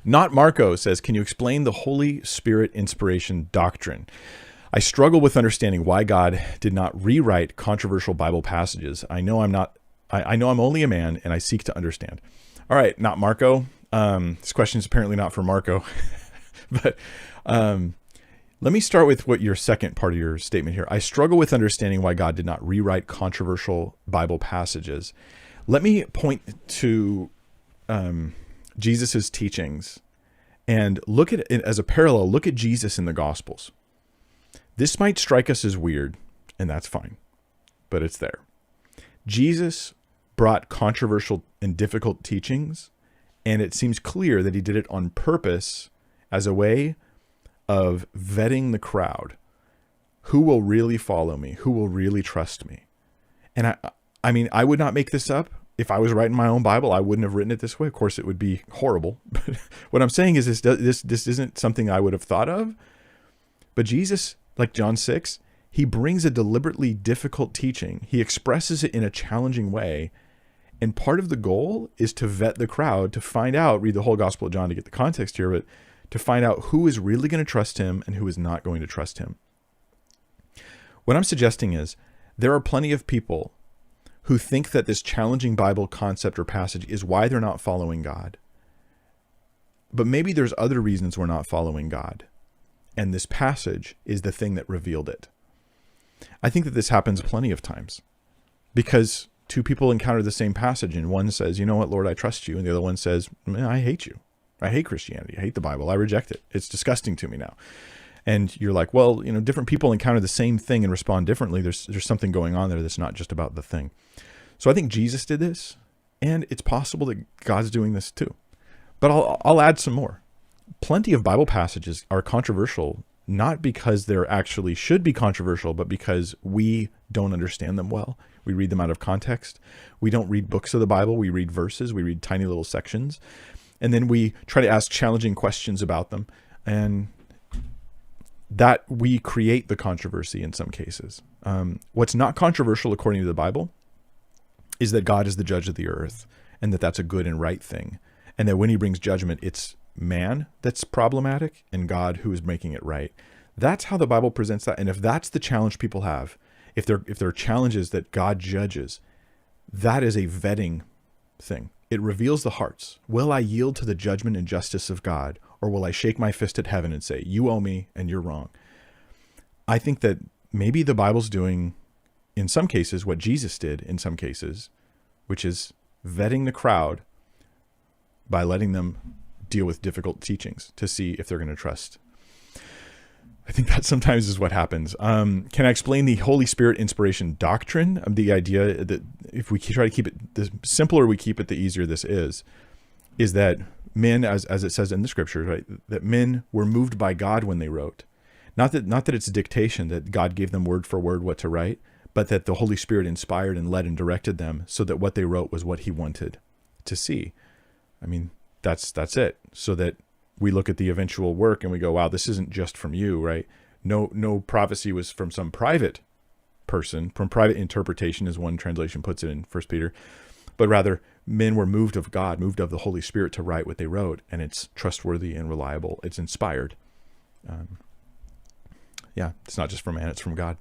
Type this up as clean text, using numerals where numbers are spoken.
Not Marco says, can you explain the Holy Spirit Inspiration Doctrine? I struggle with understanding why God did not rewrite controversial Bible passages. I know I'm only a man, and I seek to understand. All right, not Marco. This question is apparently not for Marco, but let me start with what your second part of your statement here. I struggle with understanding why God did not rewrite controversial Bible passages. Let me point to Jesus's teachings and look at it as a parallel. Look at Jesus in the Gospels. This might strike us as weird, and that's fine, but it's there. Jesus brought controversial and difficult teachings, and it seems clear that he did it on purpose as a way of vetting the crowd. Who will really follow me? Who will really trust me? And I mean, I would not make this up. If I was writing my own Bible, I wouldn't have written it this way. Of course, it would be horrible. But what I'm saying is this isn't something I would have thought of. But Jesus, like John 6, he brings a deliberately difficult teaching. He expresses it in a challenging way. And part of the goal is to vet the crowd, to find out, read the whole Gospel of John to get the context here, but to find out who is really going to trust him and who is not going to trust him. What I'm suggesting is there are plenty of people who think that this challenging Bible concept or passage is why they're not following God. But maybe there's other reasons we're not following God. And this passage is the thing that revealed it. I think that this happens plenty of times because two people encounter the same passage and one says, you know what, Lord, I trust you. And the other one says, I hate you. I hate Christianity. I hate the Bible. I reject it. It's disgusting to me now. And you're like, well, different people encounter the same thing and respond differently. There's something going on there that's not just about the thing. So I think Jesus did this, and it's possible that God's doing this too. But I'll add some more. Plenty of Bible passages are controversial, not because they're actually should be controversial, but because we don't understand them well. We read them out of context. We don't read books of the Bible. We read verses. We read tiny little sections. And then we try to ask challenging questions about them. And that we create the controversy in some cases. What's not controversial according to the Bible is that God is the judge of the earth and that that's a good and right thing. And that when he brings judgment, it's man that's problematic and God who is making it right. That's how the Bible presents that. And if that's the challenge people have, if there are challenges that God judges, that is a vetting thing. It reveals the hearts. Will I yield to the judgment and justice of God, or will I shake my fist at heaven and say, you owe me and you're wrong? I think that maybe the Bible's doing, in some cases, what Jesus did in some cases, which is vetting the crowd by letting them deal with difficult teachings to see if they're going to trust. I think that sometimes is what happens. Can I explain the Holy Spirit Inspiration Doctrine? The idea that if we try to keep it, the simpler we keep it, the easier this is that men, as it says in the scriptures, right, that men were moved by God when they wrote. Not that it's dictation, that God gave them word for word what to write, but that the Holy Spirit inspired and led and directed them so that what they wrote was what he wanted to see. I mean, that's it. So that we look at the eventual work and we go, wow, this isn't just from you, right? No prophecy was from some private person, from private interpretation, as one translation puts it in 1 Peter, but rather men were moved of God, moved of the Holy Spirit to write what they wrote, and it's trustworthy and reliable. It's inspired. It's not just from man, it's from God.